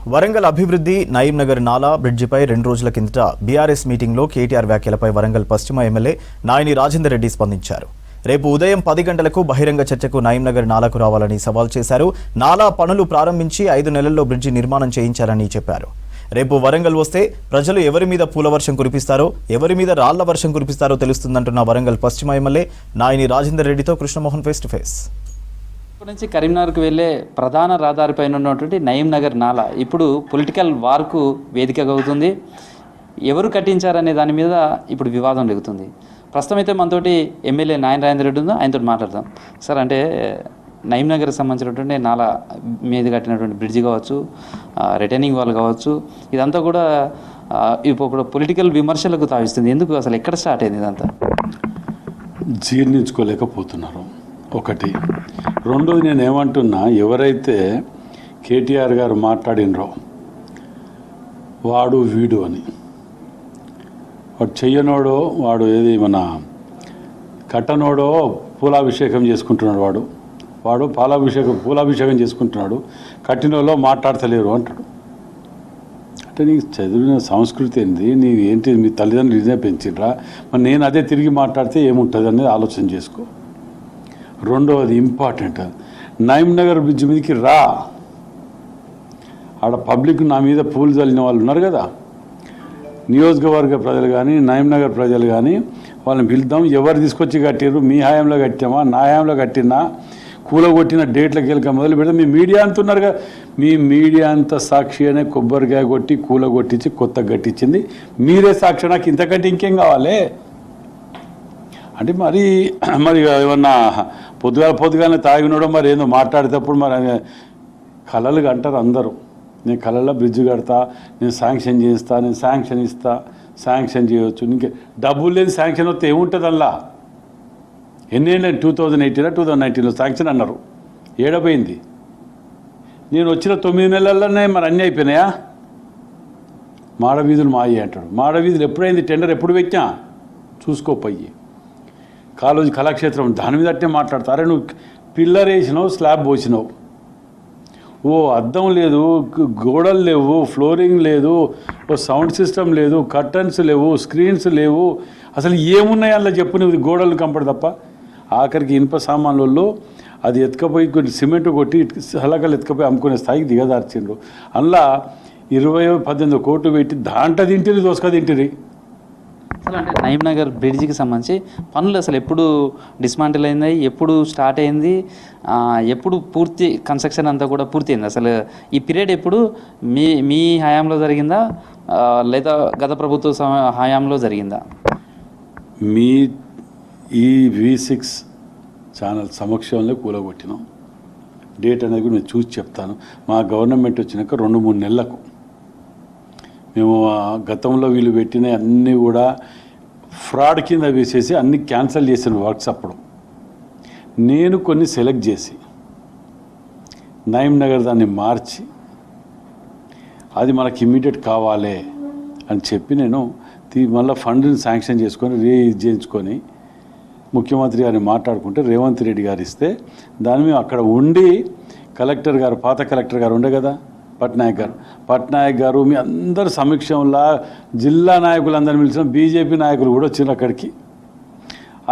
వరంగల్ అభివృద్ధి నయీం నగర్ నాలా బ్రిడ్జిపై 2 రోజుల కిందట బీఆర్ఎస్ మీటింగ్లో కేటీఆర్ వ్యాఖ్యలపై వరంగల్ పశ్చిమ ఎమ్మెల్యే నాయని రాజేందర్ రెడ్డి స్పందించారు. రేపు ఉదయం 10 గంటలకు బహిరంగ చర్చకు నయీం నగర్ నాలాకు రావాలని సవాల్ చేశారు. నాలా పనులు ప్రారంభించి 5 నెలల్లో బ్రిడ్జి నిర్మాణం చేయించాలని చెప్పారు. రేపు వరంగల్ వస్తే ప్రజలు ఎవరి మీద పూల వర్షం కురిపిస్తారో, ఎవరి మీద రాళ్ల వర్షం కురిపిస్తారో తెలుస్తుందంటున్న వరంగల్ పశ్చిమ ఎమ్మెల్యే నాయని రాజేందర్ రెడ్డితో కృష్ణమోహన్ ఫేస్ టు ఫేస్. నుంచి కరీంనగర్కు వెళ్ళే ప్రధాన రహదారిపైన ఉన్నటువంటి నయీం నగర్ నాలా ఇప్పుడు పొలిటికల్ వార్కు వేదికగా అవుతుంది. ఎవరు కట్టించారనే దాని మీద ఇప్పుడు వివాదం జరుగుతుంది. ప్రస్తుతం అయితే మనతోటి ఎమ్మెల్యే నాయని రాజేందర్ రెడ్డి ఉందో, ఆయనతో మాట్లాడదాం. సార్, అంటే నయీం నగర్కి సంబంధించినటువంటి నాలా మీద కట్టినటువంటి బ్రిడ్జి కావచ్చు, రిటర్నింగ్ వాల్ కావచ్చు, ఇదంతా కూడా ఇప్పుడు పొలిటికల్ విమర్శలకు తావిస్తుంది. ఎందుకు, అసలు ఎక్కడ స్టార్ట్ అయింది ఇదంతా? జీర్ణించుకోలేకపోతున్నారు ఒకటి. రెండోది, నేను ఏమంటున్నా, ఎవరైతే కేటీఆర్ గారు మాట్లాడినరో వాడు వీడు అని, వాడు చెయ్యనోడో, వాడు ఏది మన కట్టనోడో పూలాభిషేకం చేసుకుంటున్నాడు, వాడు పూలాభిషేకం చేసుకుంటున్నాడు, కట్టినోలో మాట్లాడతలేరు అంటాడు. అంటే నీకు చదివిన సంస్కృతి ఏంది, నీవు ఏంటి, మీ తల్లిదండ్రులు ఇదే పెంచిర్రా, మరి నేను అదే తిరిగి మాట్లాడితే ఏముంటుంది అనేది ఆలోచన చేసుకో. రెండవది ఇంపార్టెంట్, నయీం నగర్ బ్రిడ్జ్ మీదకి రా. ఆడ పబ్లిక్ నా మీద పూలు చల్లిన వాళ్ళు ఉన్నారు కదా, నియోజకవర్గ ప్రజలు కానీ నయీం నగర్ ప్రజలు కానీ, వాళ్ళని పిలుద్దాం. ఎవరు తీసుకొచ్చి కట్టారు, మీ హయాంలో కట్టామా, నా హయాంలో కట్టినా, కూలగొట్టిన డేట్లకి వెళ్ళక మొదలు పెడతాం. మీ మీడియా అంటున్నారు కదా, మీ మీడియా అంతా సాక్షి అనే కొబ్బరికాయ కొట్టి కూలగొట్టించి కొత్తగా కట్టించింది మీరే సాక్షి. నాకు ఇంతకంటే ఇంకేం కావాలి అంటే? మరి ఏమన్నా పొద్దుగానే తాగినోడో మరి ఏందో మాట్లాడేటప్పుడు మరి కళలు అంటారు అందరూ. నేను కళలో బ్రిడ్జ్ కడతా, నేను శాంక్షన్ చేస్తా, నేను శాంక్షన్ ఇస్తా, శాంక్షన్ చేయవచ్చు. ఇంకే డబ్బులు లేని శాంక్షన్ వస్తే ఏముంటుంది అలా? ఎన్నేళ్ళు 2018-2019లో శాంక్షన్ అన్నారు, ఏడపోయింది. నేను వచ్చిన 9 నెలల్లోనే మరి అన్నీ అయిపోయినాయా? మాడవీధులు మాయి అంటాడు. మాడవీధులు ఎప్పుడైంది, టెండర్ ఎప్పుడు పెట్టా చూసుకోపోయి. కాలేజీ కళాక్షేత్రం దాని మీద అట్టే మాట్లాడతారే. నువ్వు పిల్లర్ వేసినావు, స్లాబ్ పోసినావు, ఓ అద్దం లేదు, గోడలు లేవు, ఫ్లోరింగ్ లేదు, ఓ సౌండ్ సిస్టమ్ లేదు, కర్టన్స్ లేవు, స్క్రీన్స్ లేవు, అసలు ఏమున్నాయి అలా చెప్పు. నువ్వు గోడలు కంపడు తప్ప. ఆఖరికి ఇనుప సామాన్లలో అది ఎత్తుకపోయి కొన్ని సిమెంట్ కొట్టి సలకలు ఎత్తుకపోయి అమ్ముకునే స్థాయికి దిగదార్చిండ్రు. అందులో 18 కోట్లు పెట్టి దాంట్లో తింటిరి, దోసుక తింటిరి. అసలు అంటే నయీం నగర్ బ్రిడ్జికి సంబంధించి పనులు అసలు ఎప్పుడు డిస్మాంటిల్ అయింది, ఎప్పుడు స్టార్ట్ అయింది, ఎప్పుడు పూర్తి కన్స్ట్రక్షన్ అంతా కూడా పూర్తి అయింది? అసలు ఈ పీరియడ్ ఎప్పుడు మీ హయాంలో జరిగిందా, లేదా గత ప్రభుత్వ హయాంలో జరిగిందా? మీ ఈ V6 ఛానల్ సమక్షంలో కూలగొట్టినాం. డేట్ అనేది కూడా నేను చూసి చెప్తాను. మా గవర్నమెంట్ వచ్చినాక 2-3 నెలలకు మేము గతంలో వీళ్ళు పెట్టిన అన్నీ కూడా ఫ్రాడ్ కింద వేసేసి అన్నీ క్యాన్సిల్ చేసిన వర్క్స్. అప్పుడు నేను కొన్ని సెలెక్ట్ చేసి నయీం నగర్ దాన్ని మార్చి అది మనకి ఇమ్మీడియట్ కావాలి అని చెప్పి నేను మళ్ళీ ఫండ్ని శాంక్షన్ చేసుకొని చేయించుకొని ముఖ్యమంత్రి గారిని మాట్లాడుకుంటే రేవంత్ రెడ్డి గారు ఇస్తే దాన్ని మేము అక్కడ ఉండి కలెక్టర్ గారు, పాత కలెక్టర్ గారు ఉండే కదా పట్నాయక్ గారు మీ అందరు సమీక్షంలో జిల్లా నాయకులందరినీ పిలిచిన, బీజేపీ నాయకులు కూడా వచ్చిన అక్కడికి.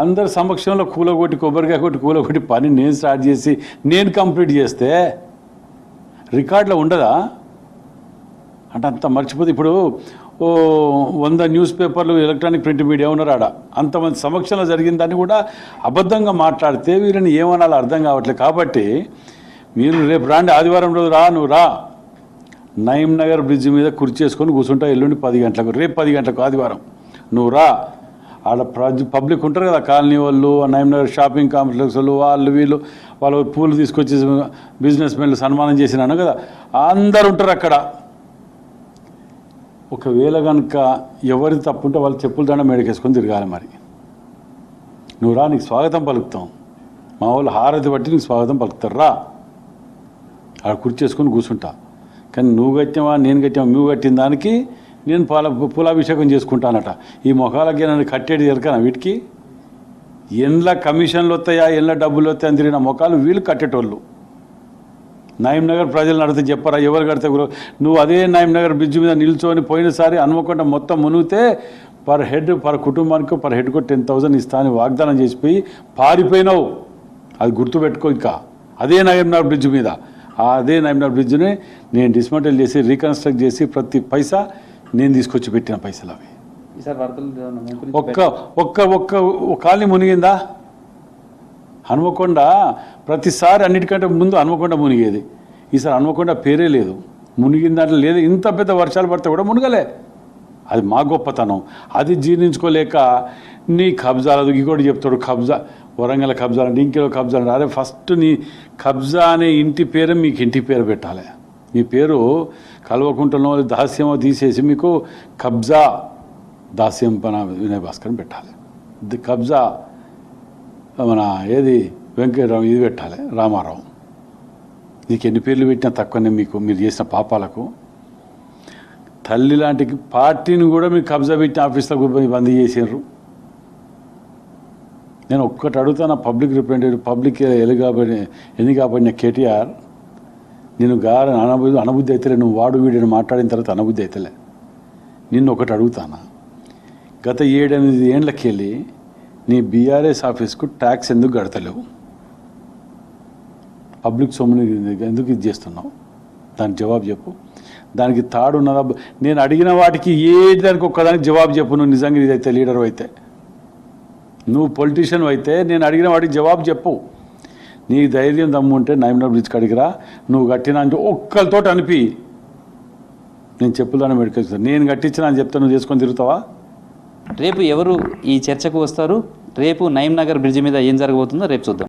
అందరు సమక్షంలో కొబ్బరికాయ కొట్టి కూలగొట్టి పని నేను స్టార్ట్ చేసి నేను కంప్లీట్ చేస్తే రికార్డులో ఉండదా? అంటే అంత మర్చిపోతే ఇప్పుడు 100 న్యూస్ పేపర్లు, ఎలక్ట్రానిక్ ప్రింట్ మీడియా ఉన్నారు ఆడ. అంతమంది సమక్షంలో జరిగిన దాన్ని కూడా అబద్ధంగా మాట్లాడితే వీళ్ళని ఏమనాలో అర్థం కావట్లేదు. కాబట్టి మీరు రేపు రాండి, ఆదివారం రోజు నువ్వు రా, నయీం నగర్ బ్రిడ్జ్ మీద కుర్చేసుకొని కూర్చుంటా. ఎల్లుండి 10 గంటలకు, రేపు 10 గంటలకు ఆదివారం నువ్వు రా. ఆడ పబ్లిక్ ఉంటారు కదా, కాలనీ వాళ్ళు, నయీం నగర్ షాపింగ్ కాంప్లెక్స్ వాళ్ళు, వాళ్ళు పూలు తీసుకొచ్చి బిజినెస్ మెన్లు సన్మానం చేసినాను కదా, అందరు ఉంటారు అక్కడ. ఒకవేళ కనుక ఎవరిది తప్పుంటే వాళ్ళు చెప్పుల దండ మేడకేసుకొని తిరగాలి. మరి నువ్వు రా, నీకు స్వాగతం పలుకుతాం. మా వాళ్ళు హారతి బట్టి నీకు స్వాగతం పలుకుతారు, రా. ఆడ కుర్చేసుకొని కూర్చుంటా. కానీ నువ్వు కట్టావా, నేను కట్టావా, నువ్వు కట్టిన దానికి నేను పూలాభిషేకం చేసుకుంటానట. ఈ మొఖాలకి నన్ను కట్టేది ఎరకనా? వీటికి ఎండ్ల కమిషన్లు వస్తాయా, ఎండ్ల డబ్బులు వస్తాయని తిరిగిన మొఖాలు వీళ్ళు కట్టేటోళ్ళు. నయీం నగర్ ప్రజలను అడిగితే చెప్పరా ఎవరు కడితే నువ్వు అదే నయీం నగర్ బ్రిడ్జ్ మీద నిల్చొని పోయినసారి హన్మకొండ మొత్తం మునిగితే పర్ కుటుంబానికి పర్ హెడ్కు 10,000 ఇస్తా అని వాగ్దానం చేసిపోయి పారిపోయినావు. అది గుర్తుపెట్టుకో. ఇంకా అదే నయీం నగర్ బ్రిడ్జ్ మీద అదే నయీం నగర్ బ్రిడ్జ్ని నేను డిస్మెంటల్ చేసి రీకన్స్ట్రక్ట్ చేసి ప్రతి పైసా నేను తీసుకొచ్చి పెట్టిన పైసలు అవి. ఈసారి వరదలు ఒక్క కాలనీ మునిగిందా? హన్మకొండ ప్రతిసారి అన్నిటికంటే ముందు హన్మకొండ మునిగేది. ఈసారి హన్మకొండ పేరే లేదు, మునిగిన దాంట్లో లేదు. ఇంత పెద్ద వర్షాలు పడితే కూడా మునగలే. అది మా గొప్పతనం. అది జీర్ణించుకోలేక నీ కబ్జాలు ఇంకోటి చెప్తాడు, కబ్జా వరంగల్ కబ్జాలు అంటే ఇంకేదో కబ్జాలు అంటే, అరే ఫస్ట్ నీ కబ్జా అనే ఇంటి పేరు మీకు ఇంటి పేరు పెట్టాలి. మీ పేరు కల్వకుంటలో దాస్యమో తీసేసి మీకు కబ్జా దాస్యం పన వినయ్ భాస్కర్ పెట్టాలి. కబ్జా మన ఏది వెంకటరావు ఇది పెట్టాలి, రామారావు. నీకు ఎన్ని పేర్లు పెట్టినా తక్కువనే మీకు, మీరు చేసిన పాపాలకు. తల్లి లాంటి పార్టీని కూడా మీరు కబ్జా పెట్టిన ఆఫీసులకు బందీ చేసారు. నేను ఒక్కటి అడుగుతాను, పబ్లిక్ రిప్రజెంటేటివ్, పబ్లిక్ ఎన్ని కాబడిన కేటీఆర్, నేను అనబుద్ధి అయితేలే, నువ్వు వాడు వీడిని మాట్లాడిన తర్వాత అనబుద్ధి అయితేలే. నిన్ను ఒకటి అడుగుతానా, గత 7-8 ఏళ్ళకి వెళ్ళి నీ బీఆర్ఎస్ ఆఫీస్కు ట్యాక్స్ ఎందుకు కడతలేవు? పబ్లిక్ సొమ్ముని ఎందుకు ఇది చేస్తున్నావు? దానికి జవాబు చెప్పు. దానికి తాడున్నదా? నేను అడిగిన వాటికి దానికి ఒక్కదానికి జవాబు చెప్పు. నువ్వు నిజంగా ఇదైతే లీడరు అయితే, నువ్వు పొలిటీషియన్ అయితే నేను అడిగిన వాటికి జవాబు చెప్పు. నీ ధైర్యం దమ్ము ఉంటే నయీం నగర్ బ్రిడ్జ్కి అడిగిరా. నువ్వు కట్టినా అంటే ఒక్కరితో అనిపి నేను చెప్పుదాన్ని మెడికల్ నేను కట్టించిన అని చెప్తే నువ్వు చేసుకొని తిరుగుతావా? రేపు ఎవరు ఈ చర్చకు వస్తారు? రేపు నయీం నగర్ బ్రిడ్జి మీద ఏం జరగబోతుందో రేపు చూద్దాం.